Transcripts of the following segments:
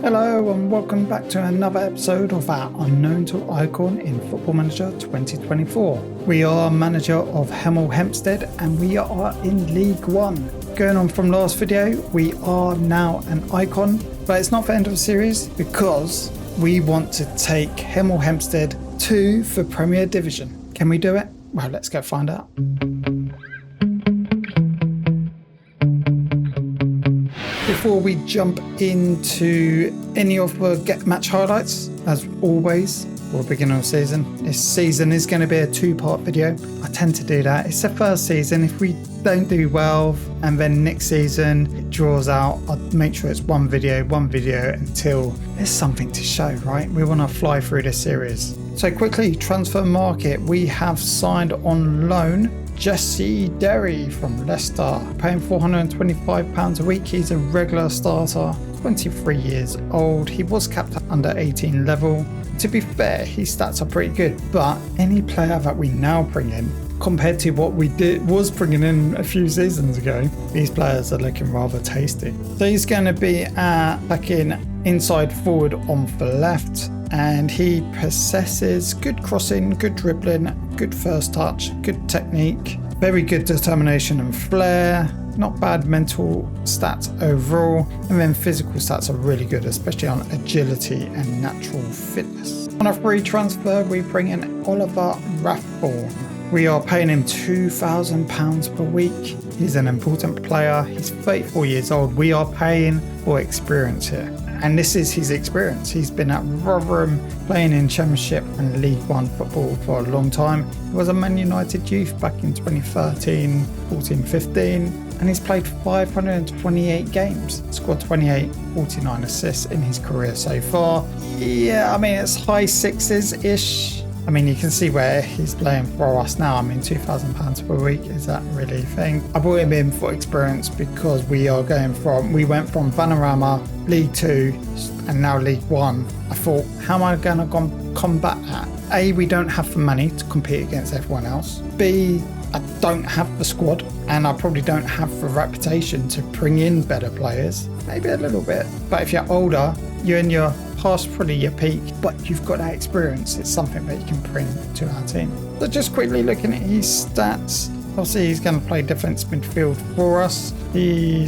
Hello and welcome back to another episode of our Unknown to Icon in Football Manager 2024. We are manager of HEMEL HEMPSTEAD and we are in League One. Going on from last video, we are now an icon, but it's not the end of the series because we want to take HEMEL HEMPSTEAD to the Premier Division. Can we do it? Well, let's go find out. Before we jump into any of the match highlights, as always, we're beginning of season. This season is going to be a two-part video. I tend to do that. It's the first season. If we don't do well and then next season it draws out, I'll make sure it's one video until there's something to show, right? We want to fly through this series. So quickly, transfer market. We have signed on loan Jesse Derry from Leicester, paying £425 a week. He's a regular starter, 23 years old. He was capped at under 18 level. To be fair, his stats are pretty good, but any player that we now bring in, compared to what we was bringing in a few seasons ago, these players are looking rather tasty. So he's going to be back in inside forward on the left, and he possesses good crossing, good dribbling, good first touch, good technique, very good determination and flair, not bad mental stats overall, and then physical stats are really good, especially on agility and natural fitness. On a free transfer, we bring in Oliver Rathborne. We are paying him £2,000 per week. He's an important player. He's 34 years old. We are paying for experience here. And this is his experience. He's been at Rotherham playing in Championship and League One football for a long time. He was a Man United youth back in 2013, 14, 15. And he's played 528 games, scored 28, 49 assists in his career so far. Yeah, I mean, it's high sixes-ish. I mean, you can see where he's playing for us now. I mean, £2,000 per week, is that really a thing? I brought him in for experience because we went from Vanarama, League 2, and now League 1. I thought, how am I going to combat that? A, we don't have the money to compete against everyone else. B, I don't have the squad, and I probably don't have the reputation to bring in better players. Maybe a little bit, but if you're older, you're in your past probably your peak, but you've got that experience. It's something that you can bring to our team. So just quickly looking at his stats, obviously he's going to play defence midfield for us.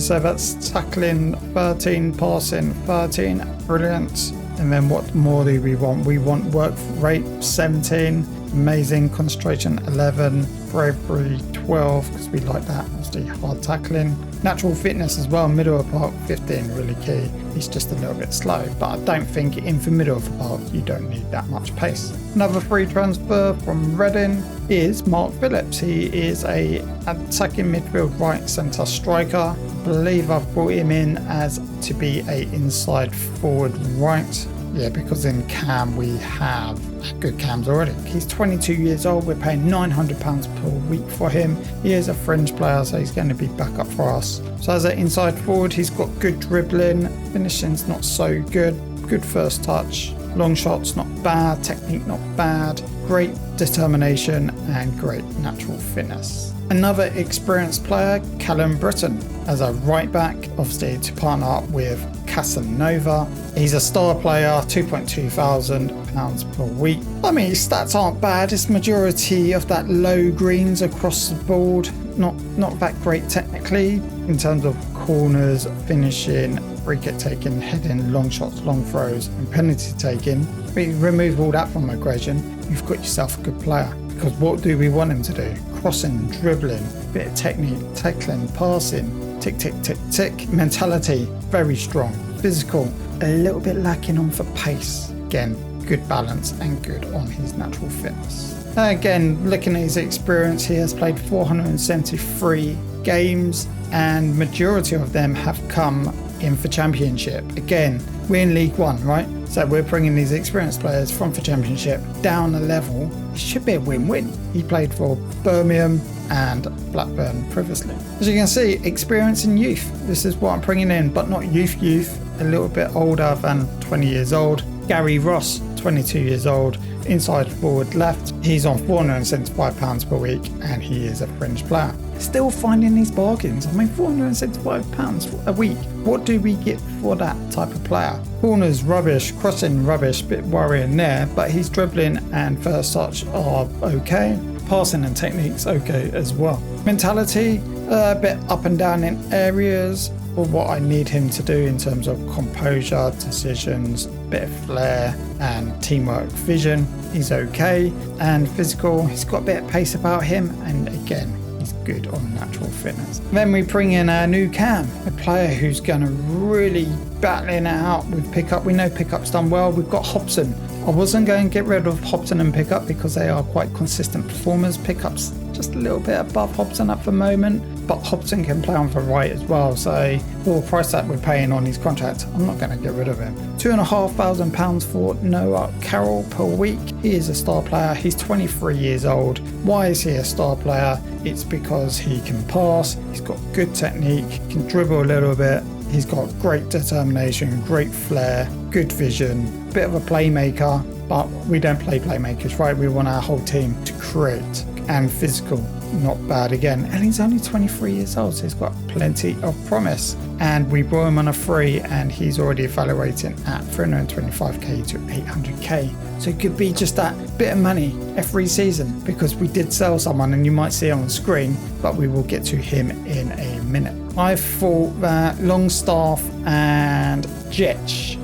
So that's tackling 13, passing 13, brilliant. And then what more do we want? We want work rate 17, amazing, concentration 11, bravery 12, because we like that, obviously hard tackling. Natural fitness as well, middle of the park 15, really key. He's just a little bit slow, but I don't think in the middle of the park you don't need that much pace. Another free transfer from Reading is Mark Phillips. He is a attacking midfield right centre striker. I believe I've brought him in as to be a inside forward right. Yeah, because in Cam we have good Cams already. He's 22 years old. We're paying £900 per week for him. He is a fringe player, so he's going to be back up for us. So as an inside forward, he's got good dribbling. Finishing's not so good. Good first touch. Long shots, not bad. Technique, not bad. Great determination and great natural fitness. Another experienced player, Callum Britton, as a right back, obviously to partner up with Casanova. He's a star player, £2,200 per week. I mean, his stats aren't bad. It's majority of that low greens across the board. Not that great technically in terms of corners, finishing, free kick taking, heading, long shots, long throws, and penalty taking. We remove all that from the equation, you've got yourself a good player. Because what do we want him to do? Crossing, dribbling, bit of technique, tackling, passing, tick, tick, tick, tick. Mentality, very strong. Physical, a little bit lacking on for pace. Again, good balance and good on his natural fitness. Again, looking at his experience, he has played 473 games and majority of them have come in for Championship. Again, we're in League One, right? So we're bringing these experienced players from the Championship down a level. It should be a win-win. He played for Birmingham and Blackburn previously. As you can see, experience and youth. This is what I'm bringing in, but not youth, a little bit older than 20 years old. Gary Ross, 22 years old, inside forward left. He's on £475 per week and he is a fringe player. still finding these bargains. I mean, £475 a week. What do we get for that type of player? Corners rubbish, crossing rubbish, bit worrying there, but his dribbling and first touch are okay. Passing and techniques okay as well. Mentality, a bit up and down in areas for what I need him to do in terms of composure, decisions, bit of flair and teamwork vision. He's okay. And physical, he's got a bit of pace about him, and again, he's good on natural fitness. Then we bring in our new Cam, a player who's going to really battling it out with pickup. We know pickup's done well. We've got Hobson. I wasn't going to get rid of Hobson and pickup because they are quite consistent performers. Pickup's just a little bit above Hobson at the moment, but Hobson can play on the right as well. So for the price that we're paying on his contract, I'm not going to get rid of him. £2,500 for Noah Carroll per week. He is a star player. He's 23 years old. Why is he a star player? It's because he can pass. He's got good technique, can dribble a little bit. He's got great determination, great flair, good vision, bit of a playmaker, but we don't play playmakers, right? We want our whole team to create, and physical, not bad again. And he's only 23 years old, so he's got plenty of promise. And we brought him on a free, and he's already evaluating at 325k to 800k. So it could be just that bit of money every season, because we did sell someone, and you might see it on screen, but we will get to him in a minute. I thought that Longstaff and Jetch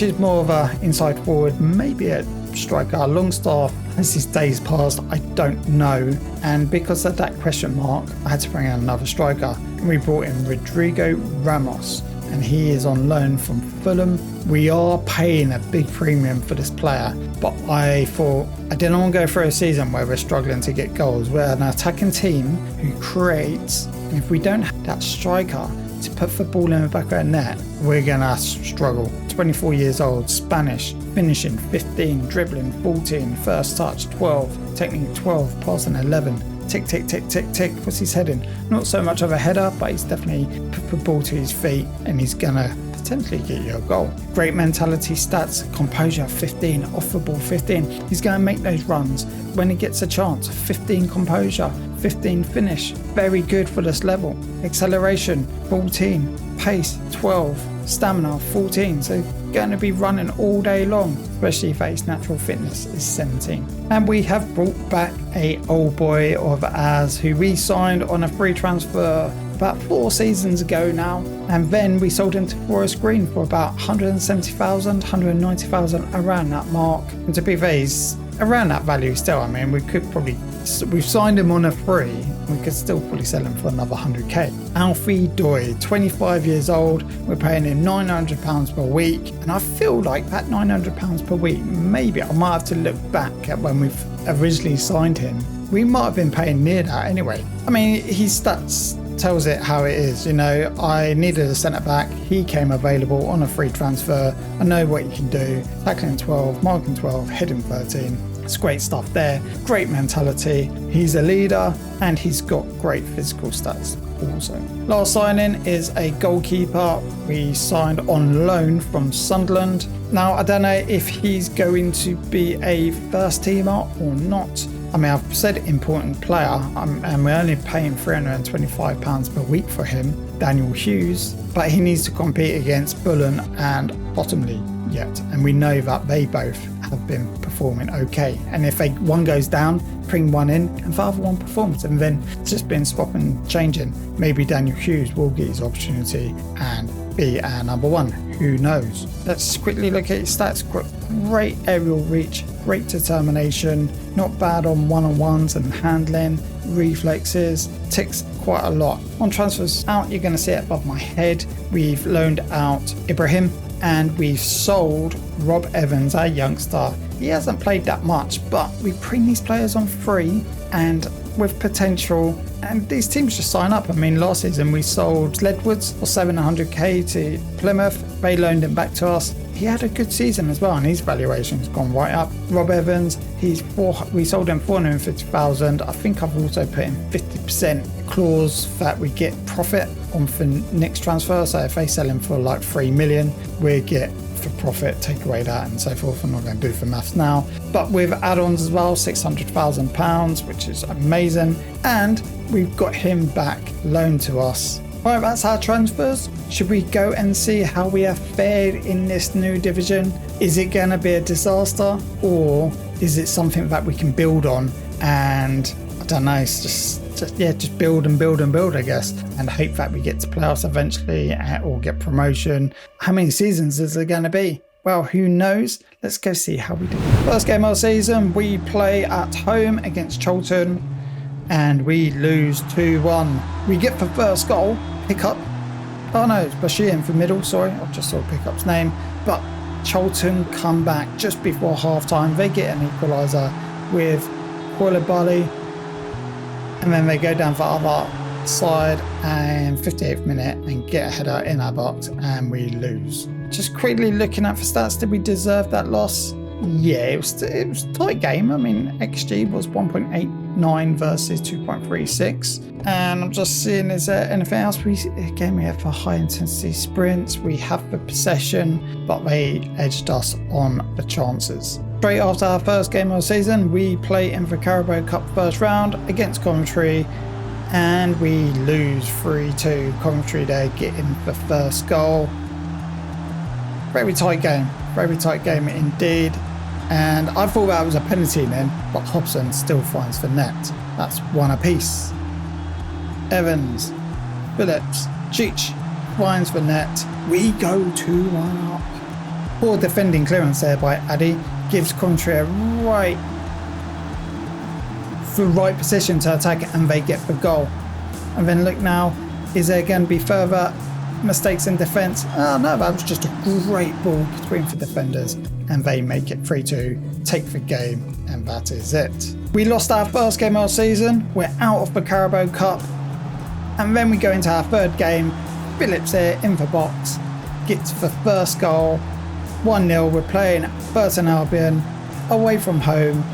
is more of a inside forward, maybe a striker. Longstaff, as his days passed, I don't know. And because of that question mark, I had to bring in another striker. And we brought in Rodrigo Ramos, and he is on loan from Fulham. We are paying a big premium for this player, but I thought I didn't want to go through a season where we're struggling to get goals. We're an attacking team who creates, and if we don't have that striker to put the ball in the back of the net, we're gonna struggle. 24 years old, Spanish, finishing 15, dribbling 14, first touch 12, technique 12, passing 11. Tick, tick, tick, tick, tick. What's his heading? Not so much of a header, but he's definitely put the ball to his feet, and he's gonna potentially get you a goal. Great mentality stats, composure 15, off the ball 15. He's going to make those runs when he gets a chance. 15 composure, 15 finish. Very good for this level. Acceleration 14, pace 12, stamina 14. So going to be running all day long, especially if his natural fitness is 17. And we have brought back a old boy of ours who we signed on a free transfer about 4 seasons ago now, and then we sold him to Forest Green for about 170,000, 190,000, around that mark. And to be fair, he's around that value still. I mean, we've signed him on a free, we could still probably sell him for another 100k. Alfie Doy, 25 years old, we're paying him £900 per week, and I feel like that £900 per week, maybe I might have to look back at when we've originally signed him. We might have been paying near that anyway. I mean, his stats tells it how it is. You know, I needed a centre back. He came available on a free transfer. I know what he can do. Tackling 12, marking 12, heading 13. It's great stuff there. Great mentality. He's a leader, and he's got great physical stats also. Last signing is a goalkeeper we signed on loan from Sunderland. Now, I don't know if he's going to be a first teamer or not. I mean, I've said important player, and we're only paying £325 per week for him, Daniel Hughes, but he needs to compete against Bullen and Bottomley yet, and we know that they both have been performing okay. And if one goes down, bring one in, and the other one performs, and then it's just been swapping, changing. Maybe Daniel Hughes will get his opportunity and be our number one. Who knows? Let's quickly look at his stats. Great aerial reach, great determination, not bad on one-on-ones and handling, reflexes, ticks quite a lot. On transfers out, you're going to see it above my head. We've loaned out Ibrahim, and we've sold Rob Evans, our youngster. He hasn't played that much, but we bring these players on free and with potential, and these teams just sign up. I mean, last season we sold Ledwoods for 700k to Plymouth. They loaned him back to us. He had a good season as well, and his valuation's gone right up. Rob Evans, we sold him 450,000. I think I've also put in 50% clause that we get profit on for next transfer. So if they sell him for like 3 million, we get for profit, take away that and so forth. I'm not going to do for maths now, but with add-ons as well, £600,000, which is amazing. And we've got him back loaned to us. Right, that's our transfers. Should we go and see how we have fared in this new division? Is it going to be a disaster, or is it something that we can build on? And I don't know, it's just build and build and build, I guess, and hope that we get to playoffs eventually or get promotion. How many seasons is there going to be? Well, who knows? Let's go see how we do. First game of the season, we play at home against Charlton, and we lose 2-1. We get the first goal, pick up. Oh no, it's Bashir in for middle, sorry. I just saw Pickup's name. But Charlton come back just before half time. They get an equaliser with Koulibaly. And then they go down the other side and 58th minute and get a header in our box and we lose. Just quickly looking at the stats, did we deserve that loss? Yeah, it was a tight game. I mean, XG was 1.89 versus 2.36. And I'm just seeing, is there anything else? We have the high intensity sprints. We have the possession, but they edged us on the chances. Straight after our first game of the season, we play in the Carabao Cup first round against Coventry, and we lose 3-2. Coventry there getting the first goal. Very tight game indeed. And I thought that was a penalty then, but Hobson still finds the net. That's one apiece. Evans, Phillips, Cheech finds the net. We go 2-1 up. Poor defending clearance there by Addy. Gives Coventry the right position to attack, and they get the goal. And then look now, is there going to be further mistakes in defence? Oh no, that was just a great ball between the defenders, and they make it 3-2, take the game, and that is it. We lost our first game of the season, we're out of the Carabao Cup, and then we go into our third game. Phillips there in the box, gets the first goal. 1-0, we're playing Burton Albion away from home.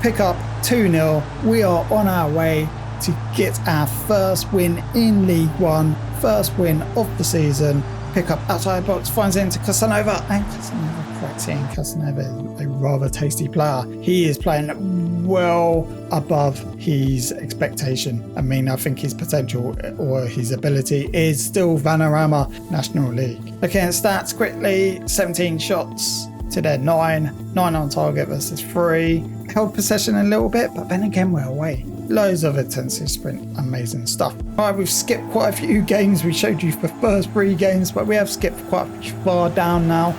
Pick up 2-0. We are on our way to get our first win in League One, first win of the season. Pick up outside box, finds it into Casanova, and Casanova cracks it in. Casanova is a rather tasty player. He is playing well above his expectation. I mean, I think his potential or his ability is still Vanarama National League. Looking at stats quickly, 17 shots to their 9 on target versus 3. Held possession a little bit, but then again we're away. Loads of intensity sprint, amazing stuff. Right, we've skipped quite a few games. We showed you the first 3 games, but we have skipped quite far down now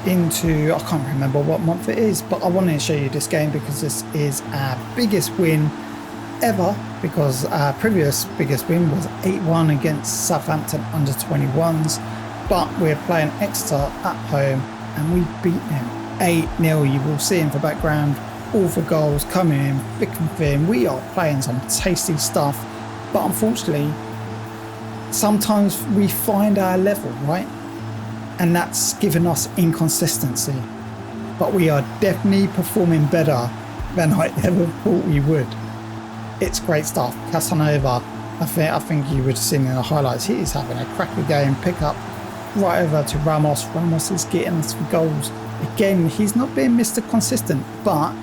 into, I can't remember what month it is, but I wanted to show you this game because this is our biggest win ever, because our previous biggest win was 8-1 against Southampton under 21s, but we're playing Exeter at home and we beat them 8-0. You will see in the background all the goals coming in thick and thin. We are playing some tasty stuff, but unfortunately sometimes we find our level, right? And that's given us inconsistency, but we are definitely performing better than I ever thought we would. It's great stuff. Casanova, I think you would have seen in the highlights, he is having a cracker game. Pick up right over to Ramos. Ramos is getting us for goals. Again, he's not being Mr. Consistent, but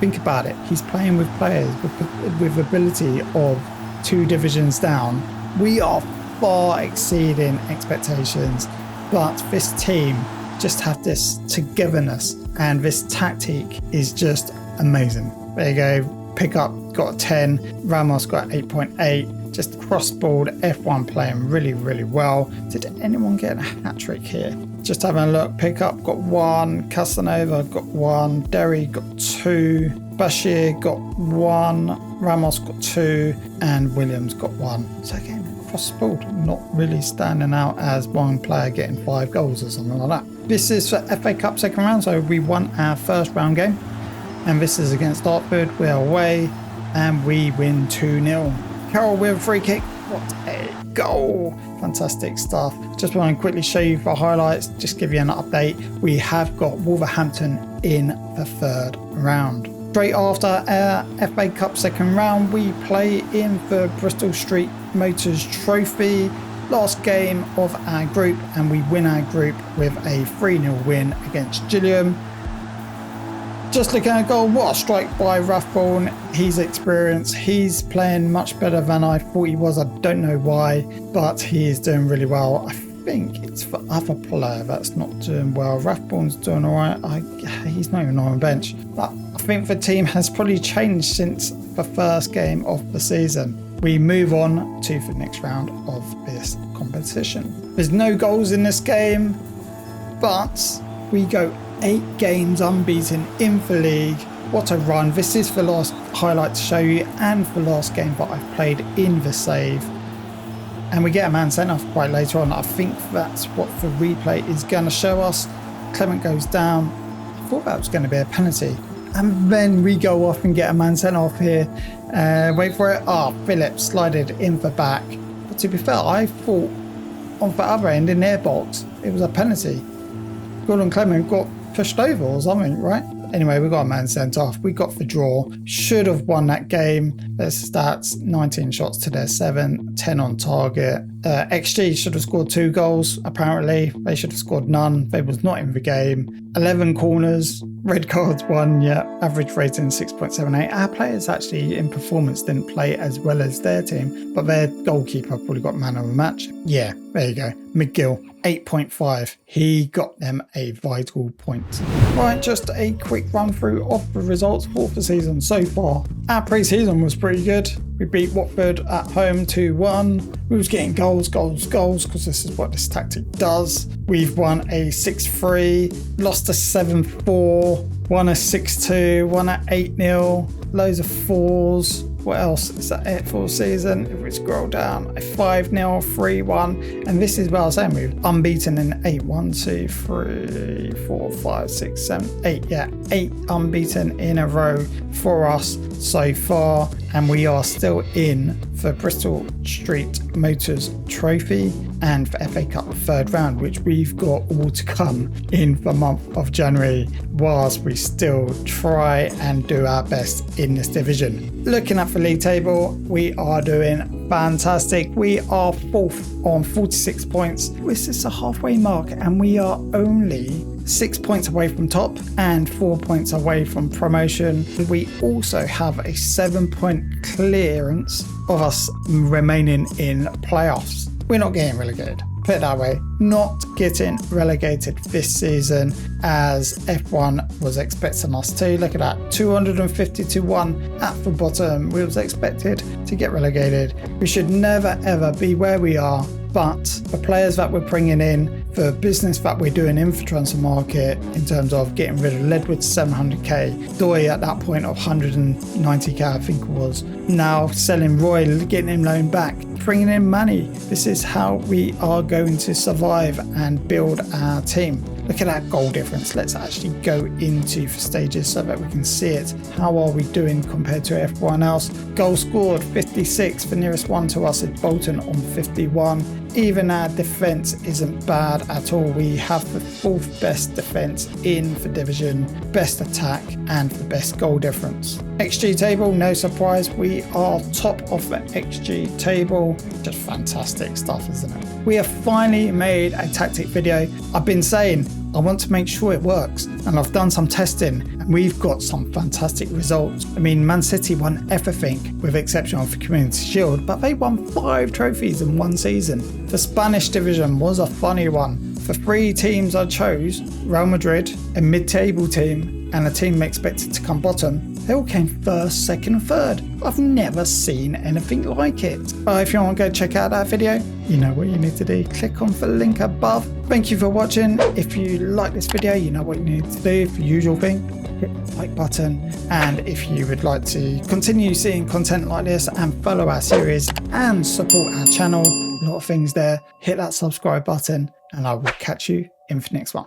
think about it. He's playing with players with ability of 2 divisions down. We are far exceeding expectations, but this team just have this togetherness, and this tactic is just amazing. There you go. Pick up got a 10. Ramos got 8.8. Just cross-balled F1 playing really, really well. Did anyone get a hat-trick here? Just having a look. Pick up got 1. Casanova got 1. Derry got 2. Bashir got 1. Ramos got 2. And Williams got 1. So again, cross-balled. Not really standing out as one player getting 5 goals or something like that. This is for FA Cup second round, so we won our first round game. And this is against Dartford. We're away and we win 2-0. Carroll with a free kick. What a goal. Fantastic stuff. Just want to quickly show you the highlights, just give you an update. We have got Wolverhampton in the third round. Straight after our FA Cup second round, we play in the Bristol Street Motors Trophy last game of our group, and we win our group with a 3-0 win against Gilliam. Just looking at a goal, what a strike by Rathbone. He's experienced, he's playing much better than I thought he was. I don't know why, but he is doing really well. I think it's for other player that's not doing well. Rathbone's doing all right. He's not even on the bench, but I think the team has probably changed since the first game of the season. We move on to the next round of this competition. There's no goals in this game, but we go 8 games unbeaten in the league. What a run. This is the last highlight to show you and the last game that I've played in the save. And we get a man sent off quite later on. I think that's what the replay is going to show us. Clement goes down. I thought that was going to be a penalty. And then we go off and get a man sent off here. Wait for it. Phillips slided in the back. But to be fair, I thought on the other end in their box, it was a penalty. Gordon Clement got pushed over or something, right? Anyway, we got a man sent off. We got the draw. Should have won that game. Their stats, 19 shots to their 7, 10 on target. XG should have scored 2 goals, apparently. They should have scored none. They was not in the game. 11 corners. Red cards 1, yeah. Average rating 6.78. Our players actually in performance didn't play as well as their team, but their goalkeeper probably got man of the match. Yeah, there you go. McGill, 8.5. He got them a vital point. Right, just a quick run through of the results for the season so far. Our pre-season was pretty good. We beat Watford at home 2-1. We was getting goals, because this is what this tactic does. We've won a 6-3, lost a 7-4, won a 6-2, won a 8-0, loads of 4s. What else? Is that it for the season? If we scroll down, a 5-0, 3-1. And this is what I was saying, we've unbeaten in 8. 1, 2, 3, 4, 5, 6, 7, 8. Yeah, 8 unbeaten in a row for us so far. And we are still in the Bristol Street Motors Trophy and the FA Cup 3rd round, which we've got all to come in the month of January, whilst we still try and do our best in this division. Looking at the league table, we are doing fantastic. We are 4th on 46 points. This is a halfway mark, and we are only 6 points away from top and 4 points away from promotion. We also have a 7-point clearance of us remaining in playoffs. We're not getting relegated. Put it that way, not getting relegated this season as F1 was expecting us to. Look at that, 250 to 1 at the bottom. We was expected to get relegated. We should never ever be where we are, but the players that we're bringing in, the business that we're doing in the transfer market in terms of getting rid of Ledwood 700k, Doy at that point of 190k I think it was, now selling Roy, getting him loaned back, bringing in money. This is how we are going to survive and build our team. Look at that goal difference. Let's actually go into the stages so that we can see it. How are we doing compared to everyone else? Goal scored 56. The nearest one to us is Bolton on 51. Even our defence isn't bad at all. We have the 4th best defence in the division, best attack and the best goal difference. XG table, no surprise, we are top of the XG table. Just fantastic stuff, isn't it? We have finally made a tactic video. I've been saying I want to make sure it works, and I've done some testing and we've got some fantastic results. I mean, Man City won everything with exception of the Community Shield, but they won 5 trophies in one season. The Spanish division was a funny one. The 3 teams I chose, Real Madrid, a mid-table team and a team expected to come bottom, they all came 1st, 2nd and 3rd. I've never seen anything like it. If you want to go check out that video, you know what you need to do. Click on the link above. Thank you for watching. If you like this video, you know what you need to do. The usual thing, hit the like button. And if you would like to continue seeing content like this and follow our series and support our channel, a lot of things there, hit that subscribe button and I will catch you in the next one.